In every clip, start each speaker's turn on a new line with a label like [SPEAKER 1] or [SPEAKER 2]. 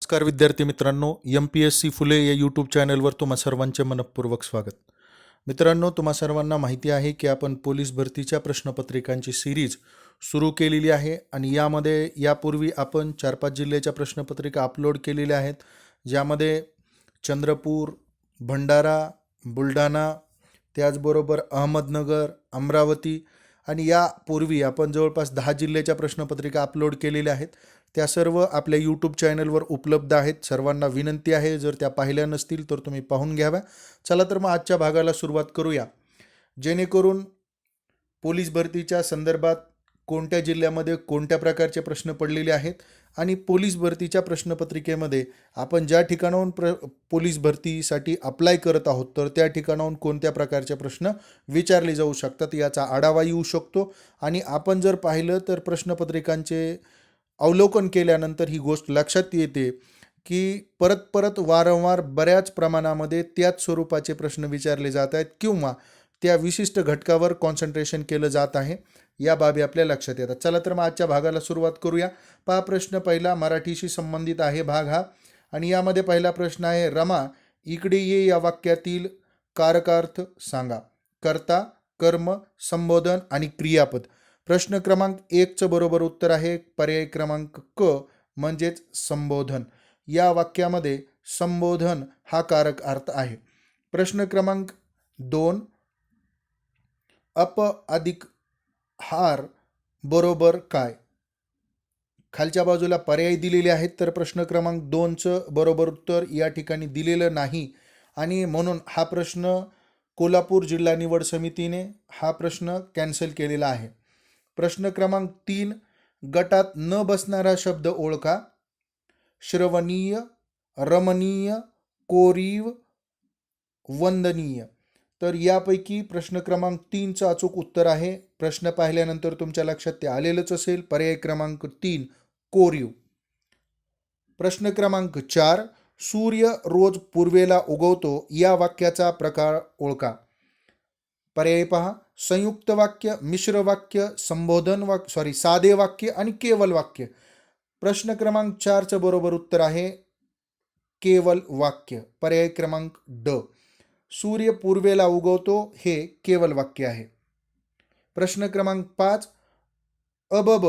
[SPEAKER 1] नमस्कार विद्यार्थी मित्रांनो, MPSC फुले या यूट्यूब चॅनलवर तुम्हा सर्वांचे मनपूर्वक स्वागत. मित्रांनो, तुम्हा सर्वांना माहिती आहे की आपण पोलीस भरतीच्या प्रश्नपत्रिकांची सिरीज सुरू केलेली आहे आणि यामध्ये यापूर्वी आपण 4-5 जिल्ह्याच्या प्रश्नपत्रिका अपलोड केलेल्या आहेत, ज्यामध्ये चंद्रपूर, भंडारा, बुलढाणा, त्याचबरोबर अहमदनगर, अमरावती आणि यापूर्वी आपण जवळपास 10 जिल्ह्याच्या प्रश्नपत्रिका अपलोड केलेल्या आहेत. त्या सर्व आपल्या यूट्यूब चॅनलवर उपलब्ध आहेत. सर्वांना विनंती आहे, जर त्या पाहिल्या नसतील तर तुम्ही पाहून घ्याव्या. चला तर मग आजच्या भागाला सुरुवात करूया, जेणेकरून पोलीस भरतीच्या संदर्भात कोणत्या जिल्ह्यामध्ये कोणत्या प्रकारचे प्रश्न पडलेले आहेत आणि पोलीस भरतीच्या प्रश्नपत्रिकेमध्ये आपण ज्या ठिकाणाहून पोलीस भरतीसाठी अप्लाय करत आहोत तर त्या ठिकाणाहून कोणत्या प्रकारचे प्रश्न विचारले जाऊ शकतात याचा आढावा येऊ शकतो. आणि आपण जर पाहिलं तर प्रश्नपत्रिकांचे अवलोकन केल्यानंतर ही गोष्ट लक्षात येते की परत वारंवार बऱ्याच प्रमाणामध्ये त्याच स्वरूपाचे प्रश्न विचारले जात आहेत किंवा त्या विशिष्ट घटकावर कॉन्सन्ट्रेशन केलं जात आहे. या बाबी आपल्या लक्षात येतात. चला तर मग आजच्या भागाला सुरुवात करूया. पहा, प्रश्न पहिला मराठीशी संबंधित आहे भाग हा, आणि यामध्ये पहिला प्रश्न आहे, रमा इकडे ये या वाक्यातील कारकार्थ सांगा. कर्ता, कर्म, संबोधन आणि क्रियापद. प्रश्न क्रमांक 1चं बरोबर उत्तर आहे पर्याय क्रमांक क म्हणजेच संबोधन. या वाक्यामध्ये संबोधन हा कारक अर्थ आहे. प्रश्न क्रमांक 2, अप अधिक हार बरोबर काय. खालच्या बाजूला पर्याय दिलेले आहेत, तर प्रश्न क्रमांक 2चं बरोबर उत्तर या ठिकाणी दिलेलं नाही आणि म्हणून हा प्रश्न कोल्हापूर जिल्हा निवड समितीने हा प्रश्न कॅन्सल केलेला आहे. प्रश्न क्रमांक 3, गटात न बसणारा शब्द ओळखा. श्रवणीय, रमणीय, कोरीव, वंदनीय. तर यापैकी प्रश्न क्रमांक 3चं अचूक उत्तर आहे. प्रश्न पाहिल्यानंतर तुमच्या लक्षात ते आलेलंच असेल. पर्याय क्रमांक 3 कोरीव. प्रश्न क्रमांक 4, सूर्य रोज पूर्वेला उगवतो या वाक्याचा प्रकार ओळखा. पर्याय पहा, संयुक्त वाक्य, मिश्र वाक्य, संबोधन वाक्य, साधे वाक्य आणि केवल वाक्य. प्रश्न क्रमांक 4चं बरोबर उत्तर आहे केवल वाक्य. पर्याय क्रमांक ड. सूर्य पूर्वेला उगवतो हे केवल वाक्य आहे. प्रश्न क्रमांक 5, अबब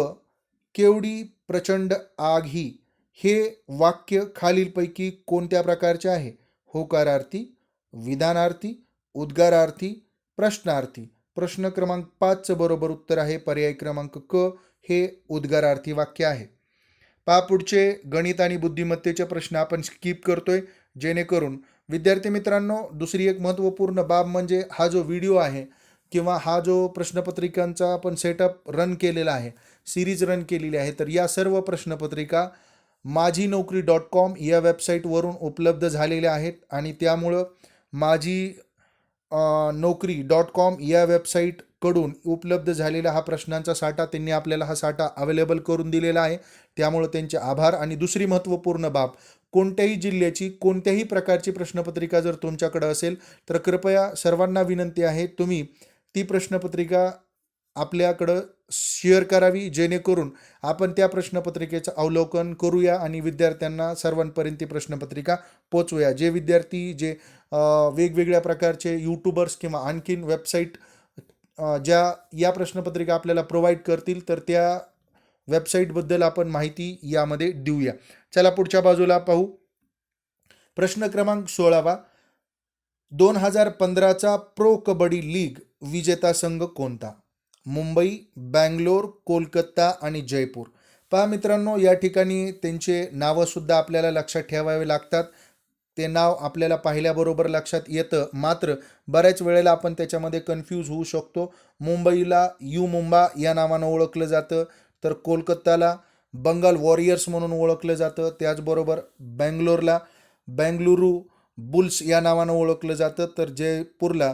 [SPEAKER 1] केवढी प्रचंड आग ही हे वाक्य खालीलपैकी कोणत्या प्रकारचे आहे. होकारार्थी, विधानार्थी, उद्गारार्थी, प्रश्नार्थी. प्रश्न क्रमांक 5चं बरोबर उत्तर आहे पर्याय क्रमांक क, हे उद्गारार्थी वाक्य आहे. पहा, पुढचे गणित आणि बुद्धिमत्तेचे प्रश्न आपण स्किप करतोय, जेणेकरून विद्यार्थी मित्रांनो, दुसरी एक महत्त्वपूर्ण बाब म्हणजे हा जो व्हिडिओ आहे किंवा हा जो प्रश्नपत्रिकांचा आपण सेटअप रन केलेला आहे, सिरीज रन केलेली आहे, तर या सर्व प्रश्नपत्रिका माझीनोकरी.com या वेबसाईटवरून उपलब्ध झालेल्या आहेत आणि त्यामुळं माझीनोकरी.com या वेबसाईटकडून उपलब्ध झालेला हा प्रश्नांचा साठा, त्यांनी आपल्याला हा साठा अवेलेबल करून दिलेला आहे, त्यामुळं त्यांचे आभार. आणि दुसरी महत्त्वपूर्ण बाब, कोणत्याही जिल्ह्याची कोणत्याही प्रकारची प्रश्नपत्रिका जर तुमच्याकडे असेल तर कृपया सर्वांना विनंती आहे, तुम्ही ती प्रश्नपत्रिका आपल्याकडं शेअर करावी, जेणेकरून आपण त्या प्रश्नपत्रिकेचं अवलोकन करूया आणि विद्यार्थ्यांना सर्वांपर्यंत ती प्रश्नपत्रिका पोचवूया. जे विद्यार्थी जे वेगवेगळ्या प्रकारचे यूट्यूबर्स किंवा आणखीन वेबसाईट ज्या या प्रश्नपत्रिका आपल्याला प्रोव्हाइड करतील, तर त्या वेबसाईटबद्दल आपण माहिती यामध्ये देऊया. चला पुढच्या बाजूला पाहू. प्रश्न क्रमांक 16, 2015चा प्रो कबड्डी लीग विजेता संघ कोणता. मुंबई, बँगलोर, कोलकाता आणि जयपूर. पहा मित्रांनो, या ठिकाणी त्यांचे नावंसुद्धा आपल्याला लक्षात ठेवावे लागतात. ते नाव आपल्याला पाहिल्याबरोबर लक्षात येतं, मात्र बऱ्याच वेळेला आपण त्याच्यामध्ये कन्फ्यूज होऊ शकतो. मुंबईला यू मुंबा या नावानं ओळखलं जातं, तर कोलकाताला बंगाल वॉरियर्स म्हणून ओळखलं जातं, त्याचबरोबर बँगलोरला बेंगलुरू बुल्स या नावानं ओळखलं जातं, तर जयपूरला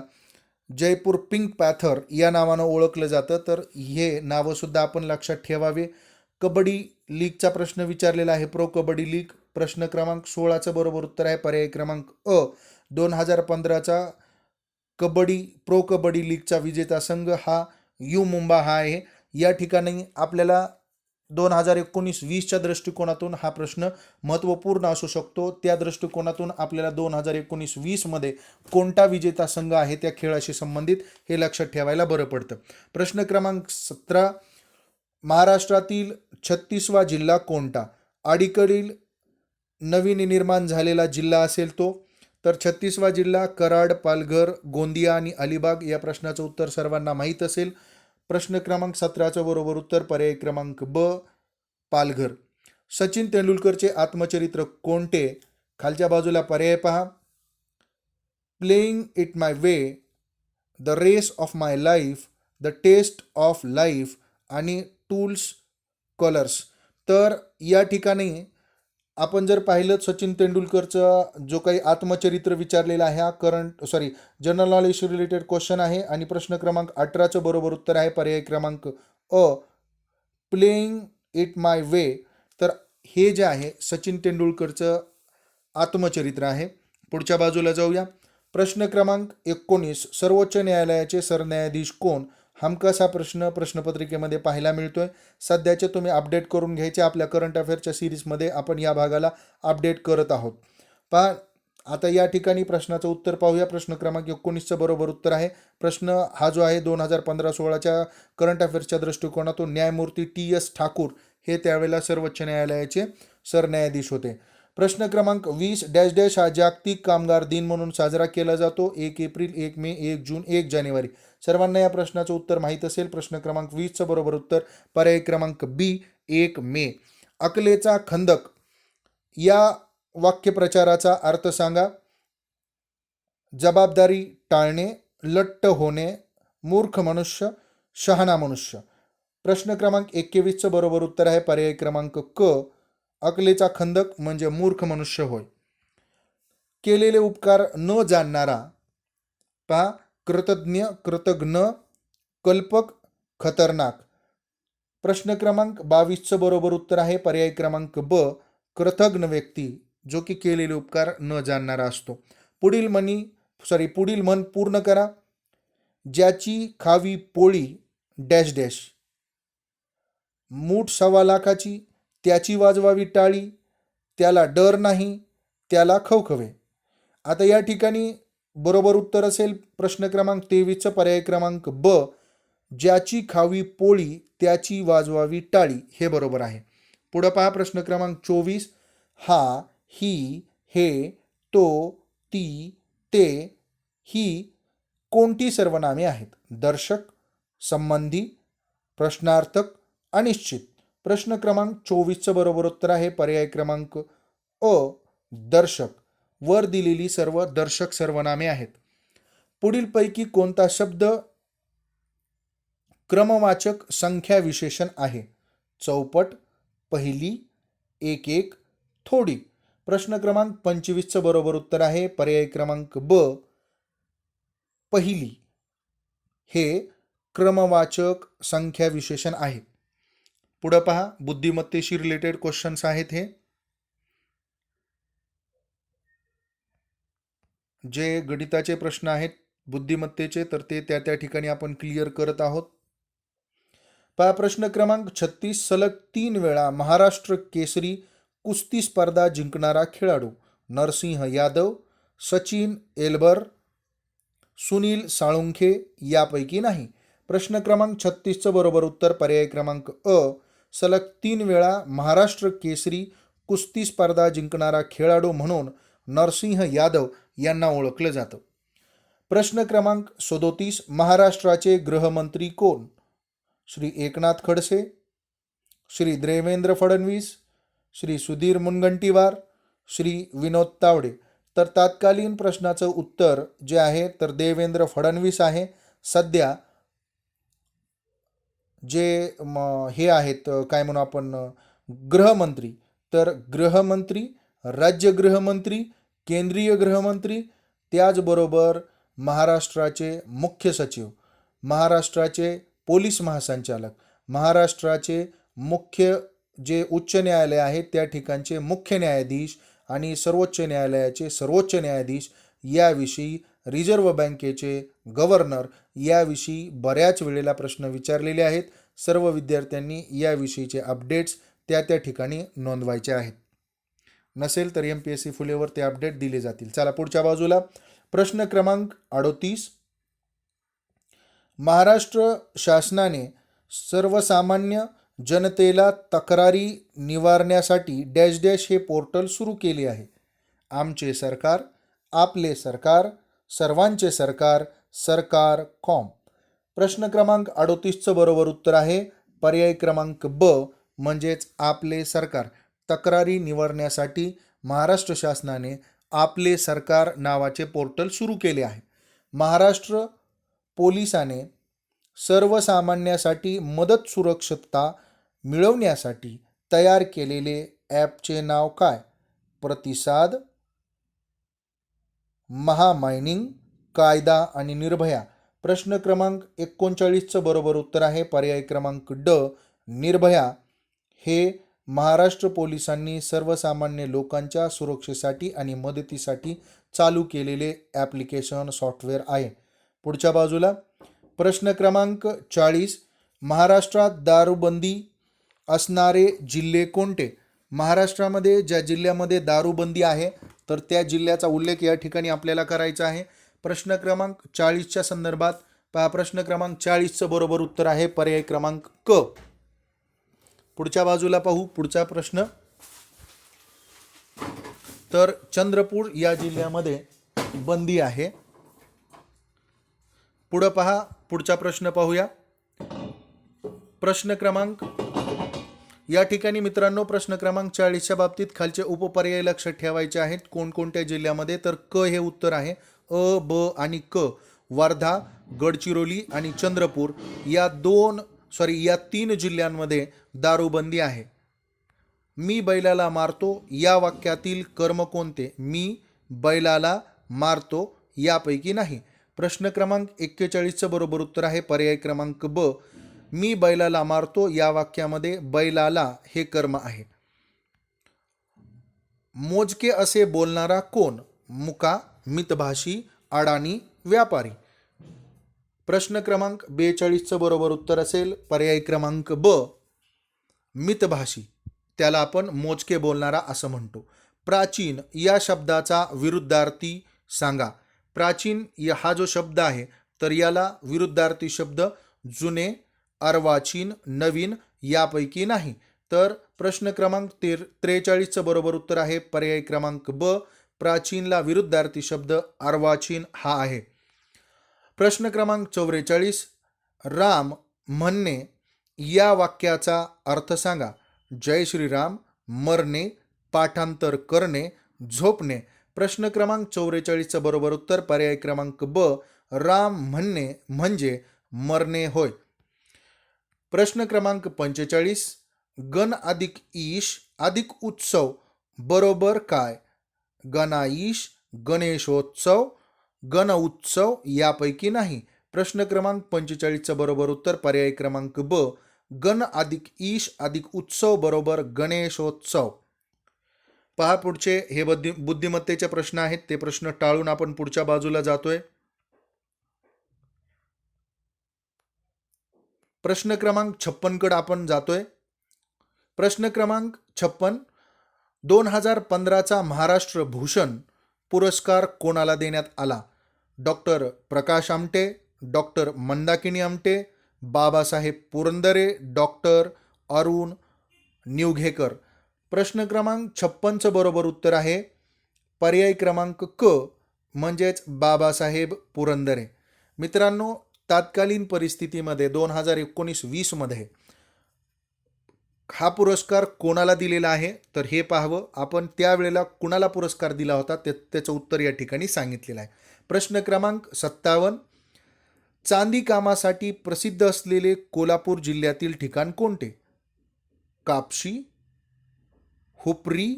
[SPEAKER 1] जयपूर पिंक पॅथर या नावानं ओळखलं जातं. तर हे नावंसुद्धा आपण लक्षात ठेवावे. कबड्डी लीगचा प्रश्न विचारलेला आहे, प्रो कबड्डी लीग. प्रश्न क्रमांक 16चं बरोबर उत्तर आहे पर्याय क्रमांक अ. 2015चा प्रो कबड्डी लीगचा विजेता संघ हा यू मुंबा हा आहे. या ठिकाणी आपल्याला 2019-20च्या दृष्टिकोनातून हा प्रश्न महत्त्वपूर्ण असू शकतो. त्या दृष्टिकोनातून आपल्याला 2019-20 मध्ये कोणता विजेता संघ आहे त्या खेळाशी संबंधित हे लक्षात ठेवायला बरं पडतं. प्रश्न क्रमांक 17, महाराष्ट्रातील 36वा जिल्हा कोणता? अलीकडील नवीन निर्माण झालेला जिल्हा असेल तो. तर 36वा जिल्हा कराड, पालघर, गोंदिया आणि अलिबाग. या प्रश्नाचं उत्तर सर्वांना माहीत असेल. प्रश्न क्रमांक 17चं बरोबर उत्तर पर्याय क्रमांक ब, पालघर. सचिन तेंडुलकरचे आत्मचरित्र कोणते? खालच्या बाजूला पर्याय पहा. Playing it my way, the race of my life, the test of life आणि टूल्स कलर्स. तर या ठिकाणी आपण जर पाहिलं सचिन तेंडुलकरचा जो काही आत्मचरित्र विचारलेला आहे हा जनरल नॉलेज रिलेटेड क्वेश्चन आहे आणि प्रश्न क्रमांक 18चं बरोबर उत्तर आहे पर्याय क्रमांक अ, प्लेइंग इट माय वे. तर हे जे आहे सचिन तेंडुलकरचं आत्मचरित्र आहे. पुढच्या बाजूला जाऊया. प्रश्न क्रमांक 19, सर्वोच्च न्यायालयाचे सरन्यायाधीश कोण? हमखास हा प्रश्न प्रश्नपत्रिकेमध्ये पाहायला मिळतोय. सध्याचे तुम्ही अपडेट करून घ्यायचे. आपल्या करंट अफेअरच्या सिरीजमध्ये आपण या भागाला अपडेट करत आहोत. पहा आता या ठिकाणी प्रश्नाचं उत्तर पाहूया. प्रश्न क्रमांक 19चं बरोबर उत्तर आहे. प्रश्न हा जो आहे 2015-16च्या करंट अफेअर्सच्या दृष्टिकोनातून न्यायमूर्ती TS ठाकूर हे त्यावेळेला सर्वोच्च न्यायालयाचे सरन्यायाधीश होते. प्रश्न क्रमांक 20, डॅश डॅश हा जागतिक कामगार दिन म्हणून साजरा केला जातो? 1 एप्रिल, 1 मे, 1 जून, 1 जानेवारी. सर्वांना या प्रश्नाचं उत्तर माहीत असेल. प्रश्न क्रमांक 20चं बरोबर उत्तर पर्याय क्रमांक बी, 1 मे. अकलेचा खंदक या वाक्यप्रचाराचा अर्थ सांगा. जबाबदारी टाळणे, लट्ट होणे, मूर्ख मनुष्य, शहाणा मनुष्य. प्रश्न क्रमांक 21चं बरोबर उत्तर आहे पर्याय क्रमांक क, अकलेचा खंदक म्हणजे मूर्ख मनुष्य होय. केलेले उपकार न जाणणारा. पहा, कृतज्ञ, कृतघ्न, कल्पक, खतरनाक. प्रश्न क्रमांक 22चं बरोबर उत्तर आहे पर्याय क्रमांक ब, कृतघ्न व्यक्ती जो की केलेले उपकार न जाणणारा असतो. पुढील म्हण पूर्ण करा. ज्याची खावी पोळी डॅश डॅश, मूठ 1.25 लाखाची, त्याची वाजवावी टाळी, त्याला डर नाही, त्याला खवखवे. आता या ठिकाणी बरोबर उत्तर असेल प्रश्न क्रमांक 23चं पर्याय क्रमांक ब, ज्याची खावी पोळी त्याची वाजवावी टाळी हे बरोबर आहे. पुढे पहा प्रश्न क्रमांक 24, हा, ही, हे, तो, ती, ते, ही कोणती सर्वनामे आहेत? दर्शक, संबंधी, प्रश्नार्थक, अनिश्चित. प्रश्न क्रमांक 24चं बरोबर उत्तर आहे पर्याय क्रमांक अ, दर्शक. वर दिलेली सर्व दर्शक सर्वनामे आहेत. पुढीलपैकी कोणता शब्द क्रमवाचक संख्या विशेषण आहे? चौपट, पहिली, एक एक, थोडी. प्रश्न क्रमांक 25चं बरोबर उत्तर आहे पर्याय क्रमांक ब, पहिली. हे क्रमवाचक संख्या विशेषण आहे. पुढे पहा, बुद्धिमत्तेशी रिलेटेड क्वेश्चन्स आहेत. हे जे गणिताचे प्रश्न आहेत बुद्धिमत्तेचे तर ते त्या ठिकाणी आपण क्लिअर करत आहोत. पहा प्रश्न क्रमांक 36, सलग 3 वेळा महाराष्ट्र केसरी कुस्ती स्पर्धा जिंकणारा खेळाडू? नरसिंह यादव, सचिन एल्बर, सुनील साळुंखे यापैकी नाही. प्रश्न क्रमांक 36चं बरोबर उत्तर पर्याय क्रमांक अ, सलग 3 वेळा महाराष्ट्र केसरी कुस्ती स्पर्धा जिंकणारा खेळाडू म्हणून नरसिंह यादव यांना ओळखलं जातं. प्रश्न क्रमांक 37, महाराष्ट्राचे गृहमंत्री कोण? श्री एकनाथ खडसे, श्री देवेंद्र फडणवीस, श्री सुधीर मुनगंटीवार, श्री विनोद तावडे. तर तात्कालीन प्रश्नाचं उत्तर जे आहे तर देवेंद्र फडणवीस आहे. सध्या जे हे आहेत काय म्हणू आपण गृहमंत्री, तर गृहमंत्री, राज्य गृहमंत्री, केंद्रीय गृहमंत्री, त्याचबरोबर महाराष्ट्राचे मुख्य सचिव, महाराष्ट्राचे पोलीस महासंचालक, महाराष्ट्राचे मुख्य जे उच्च न्यायालय आहे त्या ठिकाणचे मुख्य न्यायाधीश आणि सर्वोच्च न्यायालयाचे सर्वोच्च न्यायाधीश याविषयी, रिझर्व्ह बँकेचे गव्हर्नर याविषयी बऱ्याच वेळेला प्रश्न विचारलेले आहेत. सर्व विद्यार्थ्यांनी याविषयीचे अपडेट्स त्या ठिकाणी नोंदवायचे आहेत. नसेल तर MPSC फुलेवर ते अपडेट दिले जातील. चला पुढच्या बाजूला प्रश्न क्रमांक 38. महाराष्ट्र शासनाने सर्वसामान्य जनतेला तक्रारी निवारण्यासाठी डॅश डॅश हे पोर्टल सुरू केले आहे. आमचे सरकार, आपले सरकार, सर्वांचे सरकार, सरकार कॉम. प्रश्न क्रमांक 38चं बरोबर उत्तर आहे पर्याय क्रमांक ब म्हणजेच आपले सरकार. तक्रारी निवारण्यासाठी महाराष्ट्र शासनाने आपले सरकार नावाचे पोर्टल सुरू केले आहे. महाराष्ट्र पोलिसाने सर्वसामान्यांसाठी मदत सुरक्षितता मिळवण्यासाठी तयार केलेले ॲपचे नाव काय? प्रतिसाद, महामायनिंग, कायदा आणि निर्भया. प्रश्न क्रमांक 39चं बरोबर उत्तर आहे पर्याय क्रमांक ड निर्भया. हे महाराष्ट्र पोलिसांनी सर्वसामान्य लोकांच्या सुरक्षेसाठी आणि मदतीसाठी चालू केलेले ॲप्लिकेशन सॉफ्टवेअर आहे. पुढच्या बाजूला प्रश्न क्रमांक 40. महाराष्ट्रात दारूबंदी असणारे जिल्हे कोणते? महाराष्ट्रामध्ये ज्या जिल्ह्यामध्ये दारूबंदी आहे तर त्या जिल्ह्याचा उल्लेख या ठिकाणी आपल्याला करायचा आहे. प्रश्न क्रमांक 40च्या संदर्भात पहा. प्रश्न क्रमांक 40चं बरोबर उत्तर आहे पर्याय क्रमांक क. पुढच्या बाजूला पाहू पुढचा प्रश्न. तर चंद्रपूर या जिल्ह्यामध्ये बंदी आहे. पुढे पहा पुढचा प्रश्न पाहूया. प्रश्न क्रमांक या ठिकाणी मित्रांनो प्रश्न क्रमांक 40च्या बाबतीत खालचे उपपर्याय लक्षात ठेवायचे आहेत. कोणकोणत्या जिल्ह्यामध्ये? तर क हे उत्तर आहे. अ, ब आणि क. वर्धा, गडचिरोली आणि चंद्रपूर या 3 जिल्ह्यांमध्ये दारूबंदी आहे. मी बैलाला मारतो या वाक्यातील कर्म कोणते? मी बैलाला मारतो यापैकी नाही. प्रश्न क्रमांक 41चं बरोबर उत्तर आहे पर्याय क्रमांक ब. मी बैलाला मारतो या वाक्यामध्ये बैलाला हे कर्म आहे. मोजके असे बोलणारा कोण? मुका, मितभाषी, अडाणी, व्यापारी. प्रश्न क्रमांक 42चं बरोबर उत्तर असेल पर्याय क्रमांक ब मितभाषी. त्याला आपण मोजके बोलणारा असं म्हणतो. प्राचीन या शब्दाचा विरुद्धार्थी सांगा. प्राचीन हा जो शब्द आहे तर याला विरुद्धार्थी शब्द जुने, अर्वाचीन, नवीन यापैकी नाही. तर प्रश्न क्रमांक 43चं बरोबर उत्तर आहे पर्याय क्रमांक ब. प्राचीनला विरुद्धार्थी शब्द अर्वाचीन हा आहे. प्रश्न क्रमांक 44. राम म्हणणे या वाक्याचा अर्थ सांगा. जय श्रीराम, मरणे, पाठांतर करणे, झोपणे. प्रश्न क्रमांक 44चं बरोबर उत्तर पर्याय क्रमांक ब. राम म्हणणे म्हणजे मरणे होय. प्रश्न क्रमांक 45. गण अधिक ईश अधिक उत्सव बरोबर काय? गणाईश, गणेशोत्सव, गण उत्सव यापैकी नाही. प्रश्न क्रमांक 45चं बरोबर उत्तर पर्याय क्रमांक ब. गण अधिक ईश अधिक उत्सव बरोबर गणेशोत्सव. पहा पुढचे हे बुद्धिमत्तेचे प्रश्न आहेत. ते प्रश्न टाळून आपण पुढच्या बाजूला जातोय. प्रश्न क्रमांक 56 कडे आपण जातोय. प्रश्न क्रमांक 56. 2015चा महाराष्ट्र भूषण पुरस्कार कोणाला देण्यात आला? Doctor Prakash Amte, doctor Mandakini Amte, Babasaheb Purandare, doctor Arun निवघेकर. प्रश्न क्रमांक 56चं बरोबर उत्तर आहे पर्याय क्रमांक क म्हणजेच बाबासाहेब पुरंदरे. मित्रांनो तत्कालीन परिस्थितीमध्ये 2019-20 मध्ये हा पुरस्कार कोणाला दिलेला आहे तर हे पाहावं आपण. त्यावेळेला कुणाला पुरस्कार दिला होता त्याचं उत्तर या ठिकाणी सांगितलेलं आहे. प्रश्न क्रमांक 57. चांदी कामासाठी प्रसिद्ध असलेले कोल्हापूर जिल्ह्यातील ठिकाण कोणते? कापशी, हुपरी,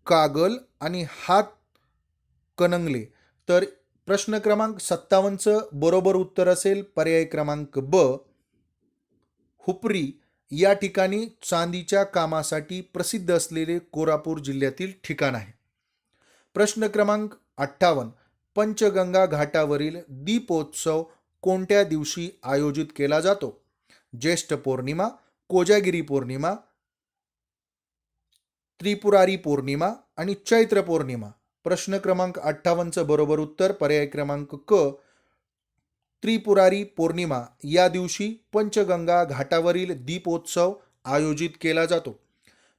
[SPEAKER 1] कागल आणि हातकणंगले. तर प्रश्न क्रमांक 57चं बरोबर उत्तर असेल पर्याय क्रमांक ब. हुपरी या ठिकाणी चांदीच्या कामासाठी प्रसिद्ध असलेले कोल्हापूर जिल्ह्यातील ठिकाण आहे. प्रश्न क्रमांक 58. पंचगंगा घाटावरील दीपोत्सव कोणत्या दिवशी आयोजित केला जातो? ज्येष्ठ पौर्णिमा, कोजागिरी पौर्णिमा, त्रिपुरारी पौर्णिमा आणि चैत्र पौर्णिमा. प्रश्न क्रमांक 58चं बरोबर उत्तर पर्याय क्रमांक क, त्रिपुरारी पौर्णिमा या दिवशी पंचगंगा घाटावरील दीपोत्सव आयोजित केला जातो.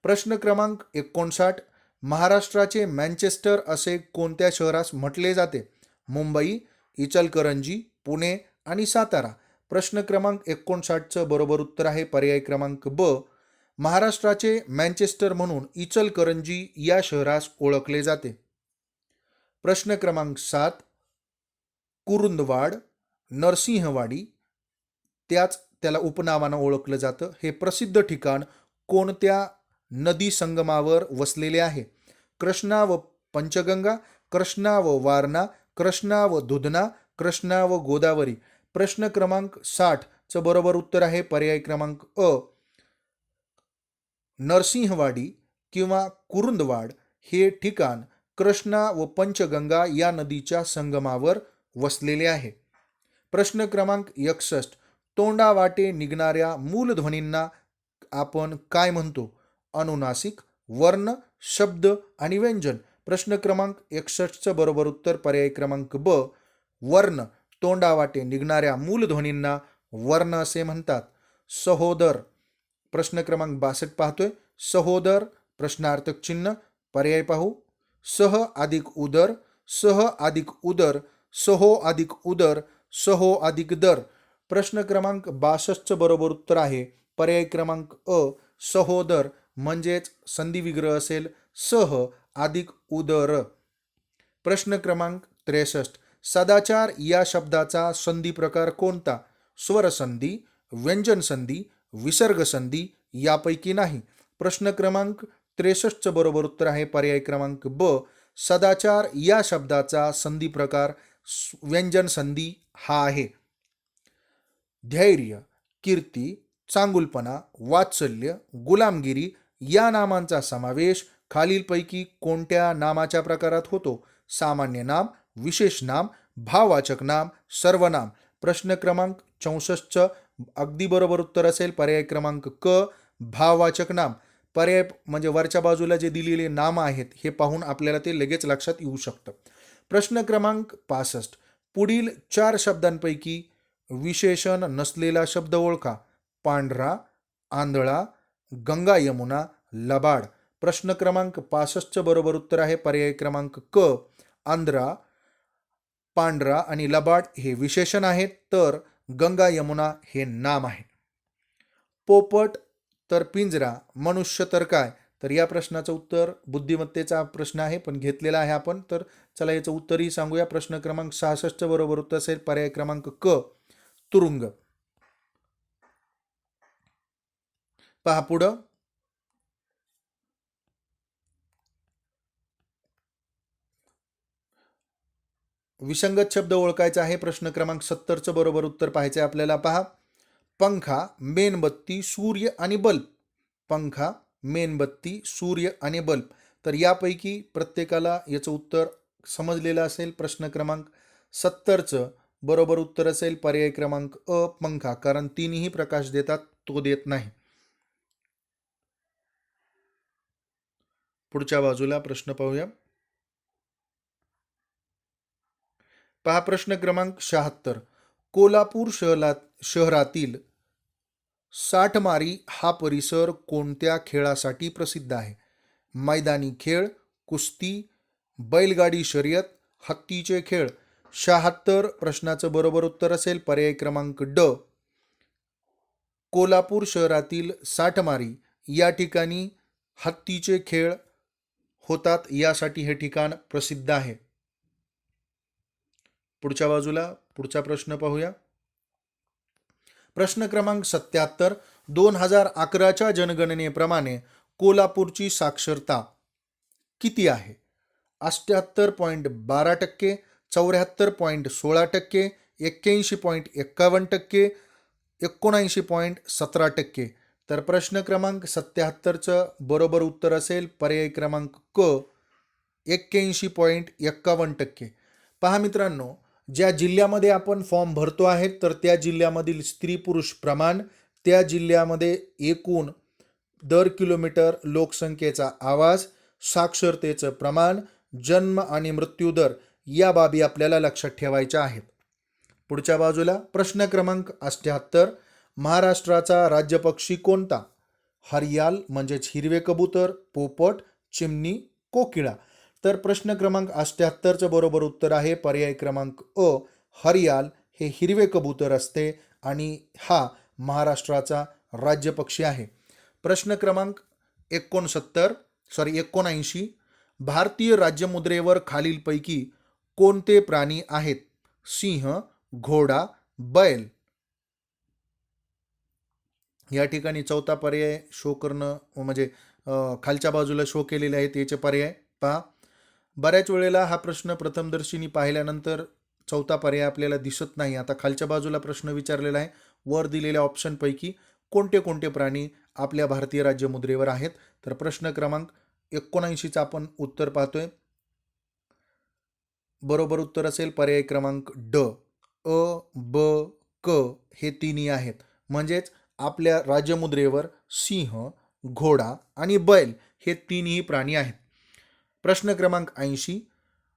[SPEAKER 1] प्रश्न क्रमांक 59, महाराष्ट्राचे मँचेस्टर असे कोणत्या शहरास म्हटले जाते? मुंबई, इचलकरंजी, पुणे आणि सातारा. प्रश्न क्रमांक 59चं बरोबर उत्तर आहे पर्याय क्रमांक ब, महाराष्ट्राचे मँचेस्टर म्हणून इचलकरंजी या शहरास ओळखले जाते. प्रश्न क्रमांक 7, कुरुंदवाड, नरसिंहवाडी त्याला उपनावानं ओळखलं जातं. हे प्रसिद्ध ठिकाण कोणत्या नदी संगमावर वसलेले आहे? कृष्णा व पंचगंगा, कृष्णा व वारणा, कृष्णा व दुधना, कृष्णा व गोदावरी. प्रश्न क्रमांक 60चं बरोबर उत्तर आहे पर्याय क्रमांक अ, नरसिंहवाडी किंवा कुरुंदवाड हे ठिकाण कृष्णा व पंचगंगा या नदीच्या संगमावर वसलेले आहे. प्रश्न क्रमांक 61, तोंडावाटे निघणाऱ्या मूलध्वनींना आपण काय म्हणतो? अनुनासिक, वर्ण, शब्द आणि व्यंजन. प्रश्न क्रमांक 61चं बरोबर उत्तर पर्याय क्रमांक ब, वर्ण. तोंडावाटे निघणाऱ्या मूलध्वनींना वर्ण असे म्हणतात. सहोदर. प्रश्न क्रमांक 62 पाहतोय. सहोदर प्रश्नार्थक चिन्ह. पर्याय पाहू. सह अधिक उदर, सह अधिक उदर, सहो अधिक उदर, सहो अधिक दर. प्रश्न क्रमांक 62चं बरोबर उत्तर आहे पर्याय क्रमांक अ, सहोदर. म्हणजेच संधी विग्रह असेल सह अधिक उदर. प्रश्न क्रमांक 63, सदाचार या शब्दाचा संधी प्रकार कोणता? स्वरसंधी, व्यंजन संधी, विसर्ग संधी यापैकी नाही. प्रश्न क्रमांक 63चं बरोबर उत्तर आहे पर्याय क्रमांक ब, सदाचार या शब्दाचा संधी प्रकार व्यंजन संधी हा आहे. धैर्य, कीर्ती, चांगुलपणा, वात्सल्य, गुलामगिरी या नामांचा समावेश खालीलपैकी कोणत्या नामाच्या प्रकारात होतो? सामान्य नाम, विशेष नाम, भाववाचक नाम, सर्वनाम. प्रश्न क्रमांक 64चं अगदी बरोबर उत्तर असेल पर्याय क्रमांक क, भाववाचक नाम. पर्याय म्हणजे वरच्या बाजूला जे दिलेले नाम आहेत हे पाहून आपल्याला ते लगेच लक्षात येऊ शकतं. प्रश्न क्रमांक 65, पुढील 4 शब्दांपैकी विशेषण नसलेला शब्द ओळखा. पांढरा, आंधळा, गंगा यमुना, लबाड. प्रश्न क्रमांक 65चं बरोबर उत्तर आहे पर्याय क्रमांक क, आंध्रा, पांढरा आणि लबाड हे विशेषण आहेत, तर गंगा यमुना हे नाम आहे. पोपट तर पिंजरा, मनुष्य तर काय? तर या प्रश्नाचं उत्तर बुद्धिमत्तेचा प्रश्न आहे पण घेतलेला आहे आपण. तर चला याचं उत्तरही सांगूया. प्रश्न क्रमांक 66चं बरोबर उत्तर असेल पर्याय क्रमांक क, तुरुंग. पहा पुढं. विसंगत शब्द ओळखायचा आहे. प्रश्न क्रमांक 70चं बरोबर उत्तर पाहायचं आहे आपल्याला. पहा. पंखा, मेणबत्ती, सूर्य आणि बल्ब. पंखा, मेणबत्ती, सूर्य आणि बल्ब. तर यापैकी प्रत्येकाला याचं उत्तर समजलेलं असेल. प्रश्न क्रमांक 70चं बरोबर उत्तर असेल पर्याय क्रमांक अ, पंखा. कारण तीनही प्रकाश देतात, तो देत नाही. पुढच्या बाजूला प्रश्न पाहूया. पहा प्रश्न क्रमांक 76, कोल्हापूर शहरातील साठमारी हा परिसर कोणत्या खेळासाठी प्रसिद्ध आहे? मैदानी खेळ, कुस्ती, बैलगाडी शर्यत, हत्तीचे खेळ. 76 प्रश्नाचं बरोबर उत्तर असेल पर्याय क्रमांक ड, कोल्हापूर शहरातील साठमारी या ठिकाणी हत्तीचे खेळ होतात, यासाठी हे ठिकाण प्रसिद्ध आहे. पुढच्या बाजूला पुढचा प्रश्न पाहूया. प्रश्न क्रमांक 77, 2011च्या जनगणनेप्रमाणे कोल्हापूरची साक्षरता किती आहे? 78.12%, 74.16%, 81.51%, 79.17%. तर प्रश्न क्रमांक 77चं बरोबर उत्तर असेल पर्याय क्रमांक क, 81.51%. पहा मित्रांनो, ज्या जिल्ह्यामध्ये आपण फॉर्म भरतो आहे तर त्या जिल्ह्यामधील स्त्री पुरुष प्रमाण, त्या जिल्ह्यामध्ये एकूण दर किलोमीटर लोकसंख्येचा आवाज, साक्षरतेचं प्रमाण, जन्म आणि मृत्यू दर या बाबी आपल्याला लक्षात ठेवायच्या आहेत. पुढच्या बाजूला प्रश्न क्रमांक 78, महाराष्ट्राचा राज्यपक्षी कोणता? हरियाल म्हणजेच हिरवे कबूतर, पोपट, चिमणी, कोकिळा. तर प्रश्न क्रमांक 78चं बरोबर उत्तर आहे पर्याय क्रमांक अ, हरियाल हे हिरवे कबूतर असते आणि हा महाराष्ट्राचा राज्यपक्षी आहे. प्रश्न क्रमांक 79, भारतीय राज्यमुद्रेवर खालीलपैकी कोणते प्राणी आहेत? सिंह, घोडा, बैल. या ठिकाणी चौथा पर्याय शो करणं म्हणजे खालच्या बाजूला शो केलेले आहेत याचे पर्याय पहा. बऱ्याच वेळेला हा प्रश्न प्रथमदर्शनी पाहिल्यानंतर चौथा पर्याय आपल्याला दिसत नाही. आता खालच्या बाजूला प्रश्न विचारलेला आहे, वर दिलेल्या ऑप्शनपैकी कोणते कोणते प्राणी आपल्या भारतीय राज्यमुद्रेवर आहेत? तर प्रश्न क्रमांक 79चं आपण उत्तर पाहतोय. बरोबर उत्तर असेल पर्याय क्रमांक ड. अ, ब, क हे तिन्ही आहेत. म्हणजेच आपल्या राज्यमुद्रेवर सिंह, घोडा आणि बैल हे तीनही प्राणी आहेत. प्रश्न क्रमांक 80,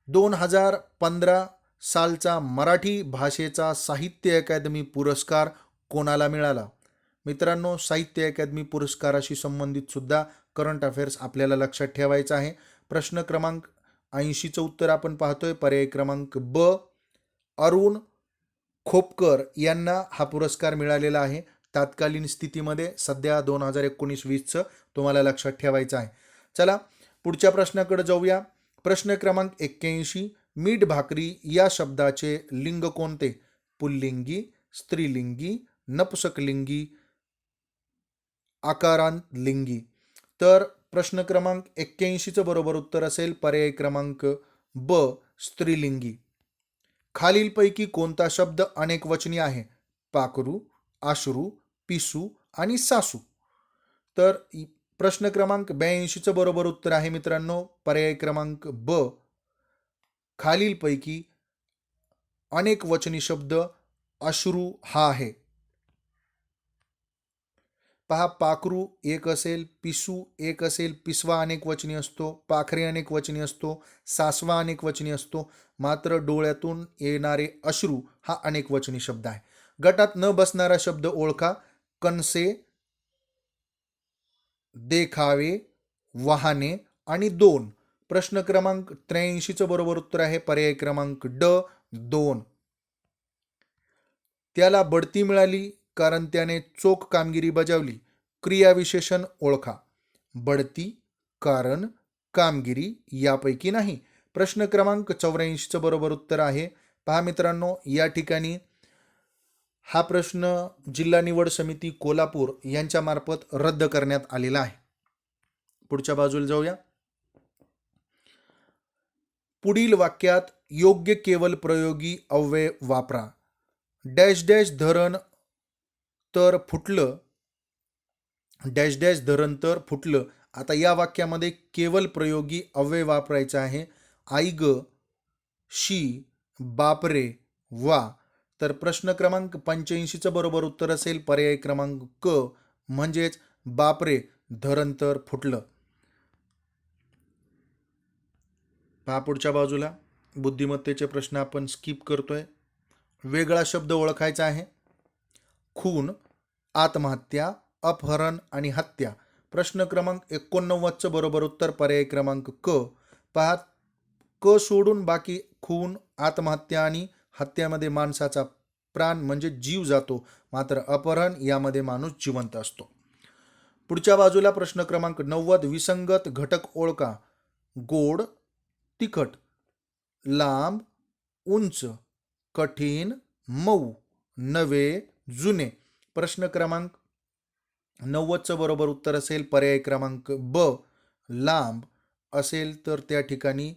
[SPEAKER 1] 2015 सालचा मराठी भाषेचा साहित्य अकादमी पुरस्कार कोणाला मिळाला? मित्रांनो, साहित्य अकादमी पुरस्काराशी संबंधित सुद्धा करंट अफेअर्स आपल्याला लक्षात ठेवायचं आहे. प्रश्न क्रमांक 80चं उत्तर आपण पाहतोय पर्याय क्रमांक ब, अरुण खोपकर यांना हा पुरस्कार मिळालेला आहे. तात्कालीन स्थितीमध्ये सध्या 2019-20चं तुम्हाला लक्षात ठेवायचं आहे. चला पुढच्या प्रश्नाकडे जाऊया. प्रश्न क्रमांक 81, मीठ भाकरी या शब्दाचे लिंग कोणते? पुल्लिंगी, स्त्रीलिंगी, नपुसकलिंगी, आकारांत लिंगी. तर प्रश्न क्रमांक 81चं बरोबर उत्तर असेल पर्याय क्रमांक ब, स्त्रीलिंगी. खालीलपैकी कोणता शब्द अनेक वचनी आहे? पाखरू, आश्रू, पिसू आणि सासू. तर प्रश्न क्रमांक 82चं बरोबर उत्तर आहे मित्रांनो पर्याय क्रमांक ब, खालीलपैकी अनेक वचनी शब्द अश्रू हा आहे. पहा, पाखरू एक असेल, पिसू एक असेल, पिसवा अनेक वचनी असतो, पाखरे अनेक वचनी असतो, सासवा अनेक वचनी असतो, मात्र डोळ्यातून येणारे अश्रू हा अनेक वचनी शब्द आहे. गटात न बसणारा शब्द ओळखा. कणसे, देखावे, वाहने आणि दोन. प्रश्न क्रमांक 83चं बरोबर उत्तर आहे पर्याय क्रमांक ड, दोन. त्याला बढती मिळाली कारण त्याने चोख कामगिरी बजावली. क्रियाविशेषण ओळखा. बढती, कारण, कामगिरी यापैकी नाही. प्रश्न क्रमांक 84चं बरोबर उत्तर आहे. पहा मित्रांनो, या ठिकाणी हा प्रश्न जिल्हा निवड समिती कोल्हापूर यांच्या मार्फत रद्द करण्यात आलेला आहे. पुढच्या बाजूला जाऊया. पुढील वाक्यात योग्य केवल प्रयोगी अव्यय वापरा. डॅश डॅश धरण तर फुटलं, डॅश डॅश धरण तर फुटलं. आता या वाक्यामध्ये केवल प्रयोगी अव्यय वापरायचा आहे. आई ग, शी, बापरे, वा. तर प्रश्न क्रमांक 85चं बरोबर उत्तर असेल पर्याय क्रमांक क, म्हणजेच बापरे, धरण तर फुटलं. पहा पुढच्या बाजूला बुद्धिमत्तेचे प्रश्न आपण स्किप करतोय. वेगळा शब्द ओळखायचा आहे. खून, आत्महत्या, अपहरण आणि हत्या. प्रश्न क्रमांक 89चं बरोबर उत्तर पर्याय क्रमांक क. पहा, क सोडून बाकी खून, आत्महत्या आणि हत्यामध्ये माणसाचा प्राण म्हणजे जीव जातो, मात्र अपहरण यामध्ये माणूस जिवंत असतो. पुढच्या बाजूला प्रश्न क्रमांक 90, विसंगत घटक ओळखा. गोड, तिखट, लांब, उंच, कठीण, मऊ, नवे, जुने. प्रश्न क्रमांक 90चं बरोबर उत्तर असेल पर्याय क्रमांक ब, लांब असेल तर त्या ठिकाणी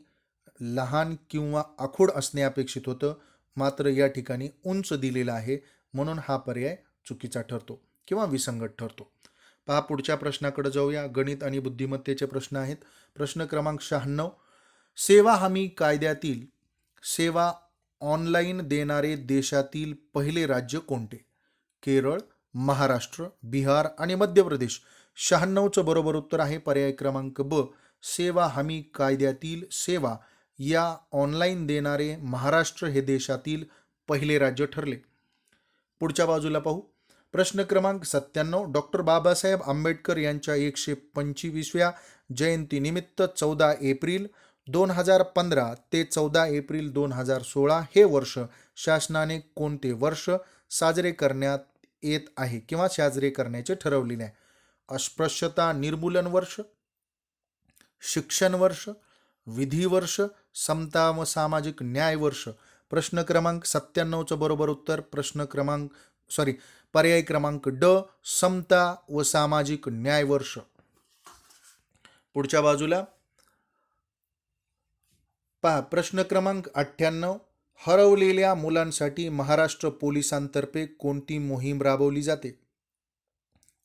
[SPEAKER 1] लहान किंवा आखूड असणे अपेक्षित होतं, मात्र या ठिकाणी उंच दिलेला आहे, म्हणून हा पर्याय चुकीचा ठरतो किंवा विसंगत ठरतो. पहा पुढच्या प्रश्नाकडे जाऊया. गणित आणि बुद्धिमत्तेचे प्रश्न आहेत. प्रश्न क्रमांक 96, सेवा हमी कायद्यातील सेवा ऑनलाईन देणारे देशातील पहिले राज्य कोणते? केरळ, महाराष्ट्र, बिहार आणि मध्य प्रदेश. 96चं बरोबर उत्तर आहे पर्याय क्रमांक ब. सेवा हमी कायद्यातील सेवा या ऑनलाईन देणारे महाराष्ट्र हे देशातील पहिले राज्य ठरले. पुढच्या बाजूला पाहू. प्रश्न क्रमांक 97. डॉक्टर बाबासाहेब आंबेडकर यांच्या 125व्या जयंतीनिमित्त 14 एप्रिल 2015 ते 14 एप्रिल 2016 हे वर्ष शासनाने कोणते वर्ष साजरे करण्यात येत आहे किंवा साजरे करण्याचे ठरवलेले आहे? अस्पृश्यता निर्मूलन वर्ष, शिक्षण वर्ष, विधी वर्ष, समता व सामाजिक न्याय वर्ष. प्रश्न क्रमांक 97चं बरोबर उत्तर पर्याय क्रमांक ड, समता व सामाजिक न्याय वर्ष. पुढच्या बाजूला पहा. प्रश्न क्रमांक 98. हरवलेल्या मुलांसाठी महाराष्ट्र पोलिसांतर्फे कोणती मोहीम राबवली जाते?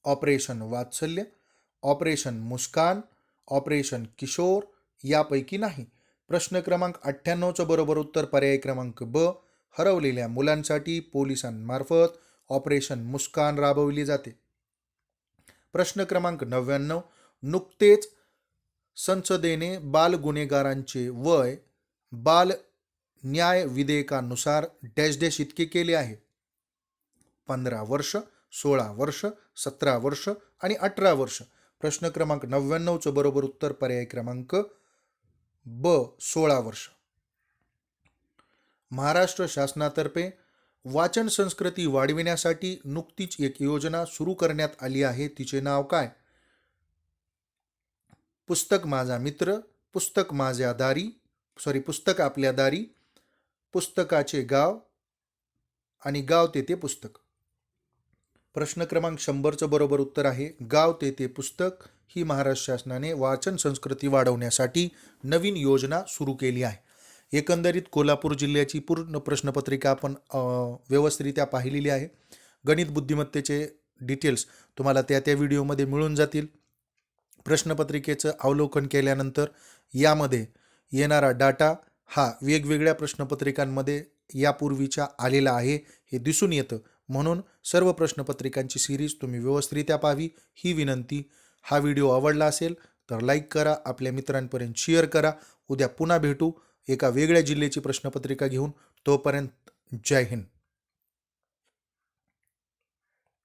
[SPEAKER 1] ऑपरेशन वात्सल्य, ऑपरेशन मुस्कान, ऑपरेशन किशोर, यापैकी नाही. प्रश्न क्रमांक 98चं बरोबर उत्तर पर्याय क्रमांक ब. हरवलेल्या मुलांसाठी पोलिसांमार्फत ऑपरेशन मुस्कान राबवली जाते. प्रश्न क्रमांक 99. नुकतेच संसदेने बाल गुन्हेगारांचे वय बाल न्याय विधेयकानुसार डॅश डॅश इतके केले आहे? 15 वर्ष, 16 वर्ष, 17 वर्ष आणि 18 वर्ष. प्रश्न क्रमांक 99चं बरोबर उत्तर पर्याय क्रमांक ब. 16 वर्ष. महाराष्ट्र शासनातर्फे वाचन संस्कृती वाढविण्यासाठी नुकतीच एक योजना सुरू करण्यात आली आहे. तिचे नाव काय? पुस्तक माझा मित्र, पुस्तक आपल्या दारी, पुस्तकाचे गाव आणि गाव तेथे पुस्तक. प्रश्न क्रमांक 100चं बरोबर उत्तर आहे गाव तेथे पुस्तक. ही महाराष्ट्र शासनाने वाचन संस्कृती वाढवण्यासाठी नवीन योजना सुरू केली आहे. एकंदरीत कोल्हापूर जिल्ह्याची पूर्ण प्रश्नपत्रिका आपण व्यवस्थितरित्या पाहिलेली आहे. गणित बुद्धिमत्तेचे डिटेल्स तुम्हाला त्या व्हिडिओमध्ये मिळून जातील. प्रश्नपत्रिकेचं अवलोकन केल्यानंतर यामध्ये येणारा डाटा हा वेगवेगळ्या प्रश्नपत्रिकांमध्ये यापूर्वीच्या आलेला आहे हे दिसून येतं. म्हणून सर्व प्रश्नपत्रिकांची सिरीज तुम्ही व्यवस्थितरित्या पाहावी ही विनंती. हा व्हिडिओ आवडला असेल तर लाईक करा, आपल्या मित्रांपर्यंत शेअर करा. उद्या पुन्हा भेटू एका वेगळ्या जिल्ह्याची प्रश्नपत्रिका घेऊन. तोपर्यंत जय हिंद.